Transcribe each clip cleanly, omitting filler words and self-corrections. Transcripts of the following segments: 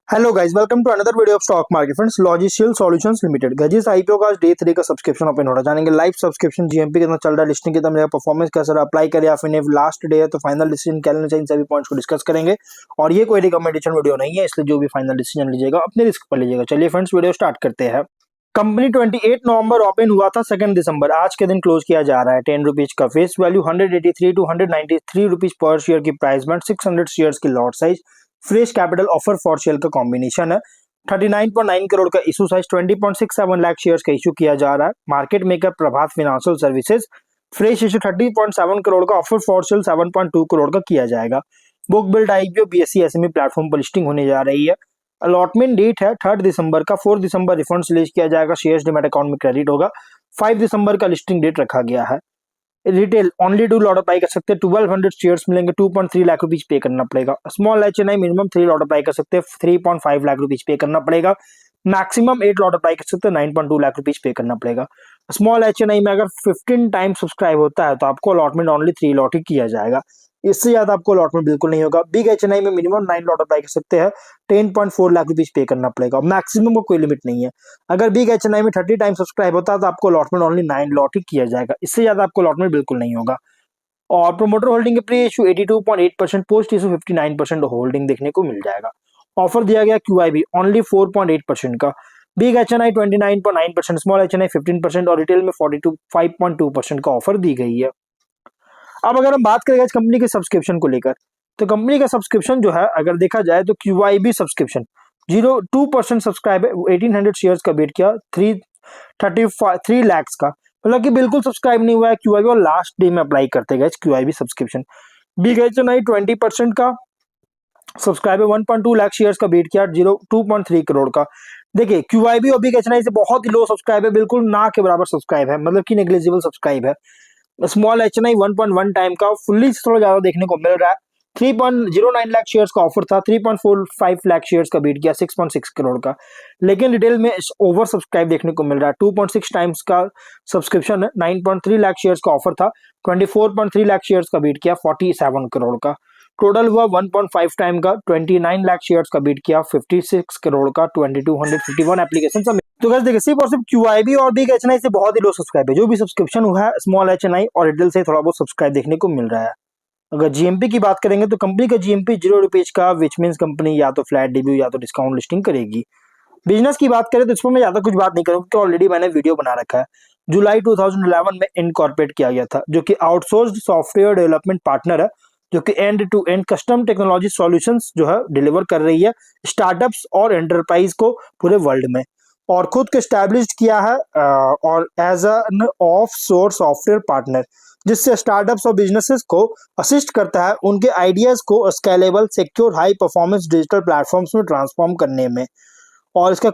Hello guys, welcome to another video of stock market friends. Logistical solutions limited गजिस IPO का आज day 3 का subscription open हो रहा है। जानेंगे लाइव सब्सक्रिप्शन जीएमपी कितना चल रहा है, लिस्टिंग कितना मिलेगा, परफॉर्मेंस कैसा रहा, अप्लाई करें या फिर लास्ट डे है तो फाइनल डिसीजन क्या लेना चाहिए, इन सभी पॉइंट्स को डिस्कस करेंगे। और ये कोई रिकमेंडेशन वीडियो नहीं है, इसलिए जो भी फाइनल डिसीजन लीजिएगा अपने रिस्क पर लीजिएगा। चलिए फ्रेंड्स, वीडियो स्टार्ट करते हैं। कंपनी 28 नवंबर ओपन हुआ था, 2 दिसंबर आज के दिन क्लोज किया जा रहा है। 10 रुपीज का फेस वैल्यू, 183 टू 193 रुपीज पर शेयर की प्राइस बैंड, 600 शेयर्स की lot size, fresh capital offer for sale का कॉम्बिनेशन है। 39.9 करोड़ का इशू साइज, 20.67 लाख शेयर्स का इशू किया जा रहा है। Market maker Prabhat financial services, fresh issue 30.7 crore का, ऑफर फॉर सेल 7.2 करोड़ का किया जाएगा। Book build IPO BSE SME platform पर लिस्टिंग होने जा रही है। अलॉटमेंट डेट है 3 दिसंबर का। 4 दिसंबर रिफंड रिलीज किया जाएगा, शेयर्स डिमैट अकाउंट में क्रेडिट होगा। 5 दिसंबर का लिस्टिंग डेट रखा गया है। रिटेल ओनली 2 लॉट अप्लाई कर सकते हैं, 1200 शेयर्स मिलेंगे, 2.3 लाख रुपीज पे करना पड़ेगा। Small HNI minimum 3 lot apply कर सकते हैं, 3.5 लाख रुपीज पे करना पड़ेगा। मैक्सिमम 8 लॉट अप्लाई कर सकते हैं, 9.2 लाख रुपीज पे करना पड़ेगा। स्मॉल एचएनआई में अगर 15 टाइम सब्सक्राइब होता है तो आपको अलॉटमेंट ओनली 3 लॉट ही किया जाएगा, इससे ज्यादा आपको अलॉटमेंट बिल्कुल नहीं होगा। बिग एचएनआई में मिनिमम 9 लॉट अप्लाई कर सकते हैं, 10.4 लाख रुपीज पे करना पड़ेगा। मैक्सिमम को कोई लिमिट नहीं है। अगर बिग एचएनआई में 30 टाइम सब्सक्राइब होता है तो आपको अलॉटमेंट ओनली 9 लॉट ही किया जाएगा, इससे ज्यादा आपको अलॉटमेंट बिल्कुल नहीं होगा। और प्रोमोटर होल्डिंग के pre issue 82.8%, post issue 59% holding देखने को मिल जाएगा। ऑफर दिया गया क्यूआईबी ओनली 4.8% का, बिग एचएनआई 29.9%, स्मॉल एचएनआई 15% और रिटेल में 5.2% का ऑफर दी गई है। अब अगर हम बात करें इस कंपनी के सब्सक्रिप्शन को लेकर, तो कंपनी का सब्सक्रिप्शन जो है अगर देखा जाए तो क्यूआईबी सब्सक्रिप्शन 0.2% सब्सक्राइब है, 1800 शेयर्स का वेट किया, 3 लैक्स का, मतलब कि बिल्कुल सब्सक्राइब नहीं हुआ है क्यूआईबी, और लास्ट डे में अप्लाई करते गए क्यूआईबी सब्सक्रिप्शन। बिग एचएनआई 20% का सब्सक्राइब है, 1.2 लाख शेयर्स का वेट किया, 2.3 करोड़ का। देखिए क्यूआईबी और बिग एचएनआई से बहुत ही लो सब्सक्राइब है, बिल्कुल ना के बराबर सब्सक्राइब है, मतलब कि नेग्लिजिबल सब्सक्राइब है। स्मॉल एचएनआई 1.1 टाइम का, फुल्ली थोड़ा ज्यादा देखने को मिल रहा है। 3.09 लाख शेयर्स का ऑफर था, 3.45 लाख शेयर्स का बीट किया, 6.6 करोड़ का। लेकिन रिटेल में ओवर सब्सक्राइब देखने को मिल रहा है, 2.6 टाइम्स का सब्सक्रिप्शन है, 9.3 लाख शेयर्स का ऑफर था, 24.3 लाख शेयर्स का बीट किया, 47 करोड़ का। टोटल हुआ 1.5 टाइम का, 29 लाख शेयर्स का बीट किया, 56 करोड़ का, 2251 एप्लीकेशन सब। तो गाइस देखिए, सिर्फ और सिर्फ क्यूआईबी और बिग एचएनआई से बहुत ही लो सब्सक्राइब है। जो भी सब्सक्रिप्शन हुआ है स्मॉल एचएनआई और रिटेल से थोड़ा बहुत सब्सक्राइब देखने को मिल रहा है। अगर जीएमपी की बात करेंगे तो कंपनी का जीएमपी 0 रुपीज का, विच मींस कंपनी या तो फ्लैट डेब्यू या तो डिस्काउंट लिस्टिंग करेगी। बिजनेस की बात करें तो इसमें मैं ज्यादा कुछ बात नहीं करूंगा, क्योंकि ऑलरेडी मैंने वीडियो बना रखा है। जुलाई 2011 में इनकॉर्पोरेट किया गया था, जो कि आउटसोर्स्ड सॉफ्टवेयर डेवलपमेंट पार्टनर है, जो कि end to end custom technology solutions जो है डिलीवर कर रही है स्टार्टअप्स और एंटरप्राइज को पूरे वर्ल्ड में। और खुद को एस्टैब्लिश किया है और as an of source software partner, जिससे स्टार्टअप्स और बिजनेसेस को असिस्ट करता है उनके आइडियाज को scalable, secure, high performance digital platforms में ट्रांसफॉर्म करने में। और इसका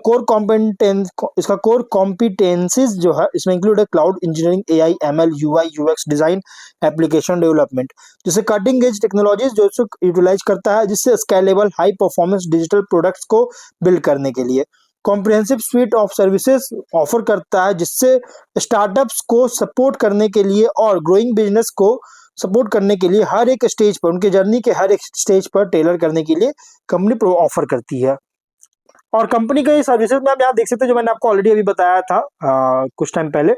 कोर कॉम्पिटेंसीज जो है इसमें इंक्लूड है cloud engineering, AI, ML, UI, UX design, application development, जिसे कटिंग एज टेक्नोलॉजीज जो यूटिलाइज करता है, जिससे scalable high performance digital products को बिल्ड करने के लिए comprehensive sweet of services offer करता है, जिससे स्टार्टअप्स को सपोर्ट करने के लिए और ग्रोइंग बिजनेस को सपोर्ट करने के लिए हर एक स्टेज पर, उनके जर्नी के हर एक स्टेज पर टेलर करने के लिए कंपनी ऑफर करती है। और कंपनी का ये सर्विसेज में आप यहाँ देख सकते हैं, जो मैंने आपको ऑलरेडी अभी बताया था कुछ टाइम पहले।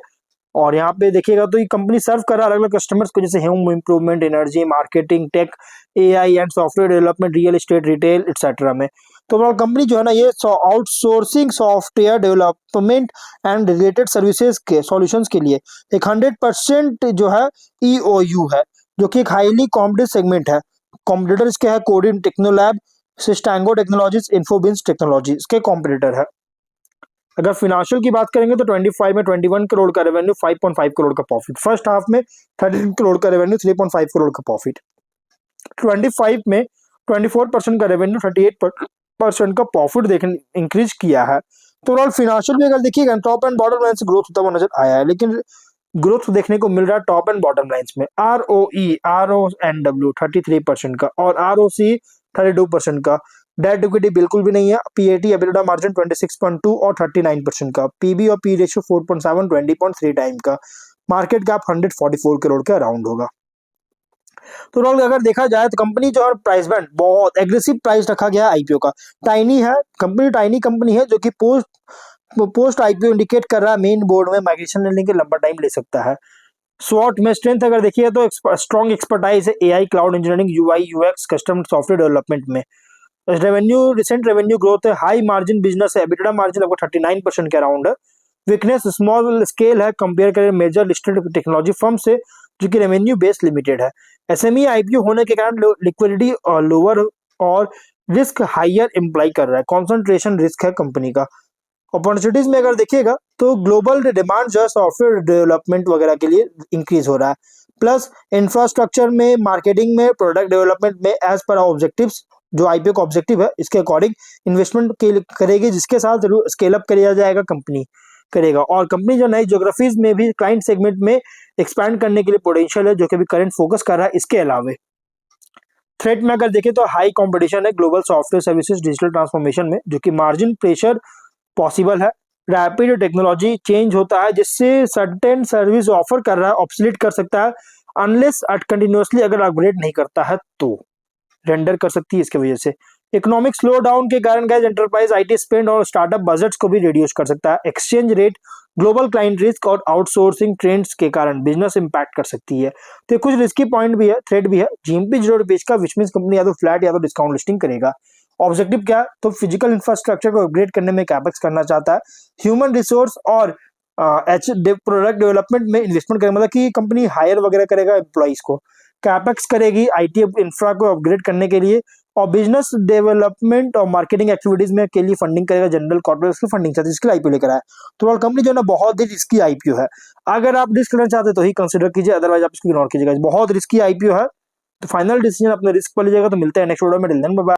और यहाँ पे देखिएगा तो ये कंपनी सर्व कर रहा है अलग अलग कस्टमर्स को, जैसे home improvement, energy, marketing, tech, AI and software development, real estate, retail etcetera में। तो कंपनी जो है ना ये outsourcing software development and related services के सॉल्यूशंस के लिए एक 100% जो है ईओयू है, जो कि एक हाईली कॉम्पिटिटिव सेगमेंट है। कॉम्पिटिटर इसके है कोडिन टेक्नोलैब, सिस्टैंगो टेक्नोलॉजीज, इन्फोबिन्स टेक्नोलॉजी इसके कॉम्पिटिटर है। अगर फिनेंशियल की बात करेंगे तो 25 में 21 करोड़ का रेवेन्यू, 5.5 करोड़ का प्रॉफिट। फर्स्ट हाफ में 13 करोड़ का रेवेन्यू, 3.5 करोड़ का प्रॉफिट। 25 में 24% का रेवेन्यू, 38% का प्रॉफिट देखने इंक्रीज किया है। तो ओवरऑल फिनेंशियल भी अगर देखिएगा टॉप एंड बॉटम लाइन से ग्रोथ होता हुआ नजर आया है, लेकिन ग्रोथ देखने को मिल रहा है टॉप एंड बॉटम लाइंस में। ROE 33% का और ROC 32% का। डेट इक्विटी बिल्कुल भी नहीं है। PAT एबिलिटा मार्जिन 26.2 और 39% का। PB और P रेशियो 4.7 20.3 टाइम का। मार्केट कैप 144 करोड़ के अराउंड होगा। तो ओवरऑल अगर देखा जाए तो कंपनी जो है प्राइस बैंड बहुत एग्रेसिव प्राइस रखा गया है आईपीओ का। टाइनी है कंपनी, टाइनी कंपनी है जो कि पोस्ट आईपीओ इंडिकेट कर रहा है मेन बोर्ड में माइग्रेशन लेने के लंबा टाइम ले सकता है। स्वॉट में स्ट्रेंथ अगर देखिए तो स्ट्रॉन्ग एक्सपर्टाइज है AI, cloud engineering, UI UX, custom software development में। रेवेन्यू, रिसेंट रेवेन्यू ग्रोथ है, हाई मार्जिन बिजनेस है, एबिटा मार्जिन लगभग 39% के अराउंड है। वीकनेस स्मॉल स्केल है कंपेयर करें मेजर लिस्टेड टेक्नोलॉजी फर्म से जो कि रेवेन्यू बेस्ड लिमिटेड है। एसएमई आईपीओ होने के कारण लिक्विडिटी लोअर और रिस्क हाइयर इम्प्लाई कर रहा है, कॉन्सेंट्रेशन रिस्क है कंपनी का। अपॉर्चुनिटीज में अगर देखिएगा तो ग्लोबल डिमांड जो है सॉफ्टवेयर डेवलपमेंट वगैरह के लिए इंक्रीज हो रहा है, प्लस इंफ्रास्ट्रक्चर में, मार्केटिंग में, प्रोडक्ट डेवलपमेंट में एज पर ऑब्जेक्टिव्स जो आईपीओ का ऑब्जेक्टिव है इसके अकॉर्डिंग इन्वेस्टमेंट करेगी, जिसके साथ स्केल अप किया जाएगा कंपनी करेगा। और कंपनी जो नई ज्योग्राफीज में भी क्लाइंट सेगमेंट में एक्सपैंड करने के लिए पोटेंशियल है जो कि अभी करंट फोकस कर रहा है। इसके अलावा थ्रेट में अगर देखें तो हाई कंपटीशन है global software services digital transformation में, जो कि मार्जिन प्रेशर पॉसिबल है। रैपिड टेक्नोलॉजी चेंज होता है जिससे सर्टेन सर्विस ऑफर कर रहा है ऑब्सोलीट कर सकता है अनलेस कंटिन्यूअसली अगर अपग्रेड नहीं करता है तो रेंडर कर सकती है। इसकी वजह से इकोनॉमिक स्लो डाउन के कारण गाइस एंटरप्राइज आईटी स्पेंड और स्टार्टअप बजट्स को भी रिड्यूस कर सकता है। Exchange rate, global client risk और आउटसोर्सिंग ट्रेंड्स के कारण बिजनेस इंपैक्ट कर सकती है। तो कुछ रिस्की पॉइंट भी है, थ्रेट भी है। जीएमपी 0 का विच मींस कंपनी या तो फ्लैट या तो डिस्काउंट लिस्टिंग करेगा। ऑब्जेक्टिव क्या है तो फिजिकल इंफ्रास्ट्रक्चर को अपग्रेड करने में कैपेक्स करना चाहता है, ह्यूमन रिसोर्स और प्रोडक्ट डेवलपमेंट में इन्वेस्टमेंट करेगा, मतलब कि कंपनी हायर वगैरह करेगा एम्प्लॉइज को, कैपेक्स करेगी आईटी इंफ्रा को अपग्रेड करने के लिए, और बिजनेस डेवलपमेंट और मार्केटिंग एक्टिविटीज में के लिए फंडिंग करेगा, जनरल कॉर्पोरेट की फंडिंग चाहती है जिसके लिए आईपीओ लेकर आया। तो कंपनी जो है ना बहुत ही रिस्की आईपीओ है, अगर आप रिस्क लेना चाहते तो ही कंसिडर कीजिए, अदरवाइज आप इसको इग्नोर कीजिएगा। बहुत रिस्की आईपीओ है, तो फाइनल डिसीजन अपने रिस्क पर लीजिएगा। तो मिलते हैं नेक्स्ट वीडियो में, टिल देन बाय बाय।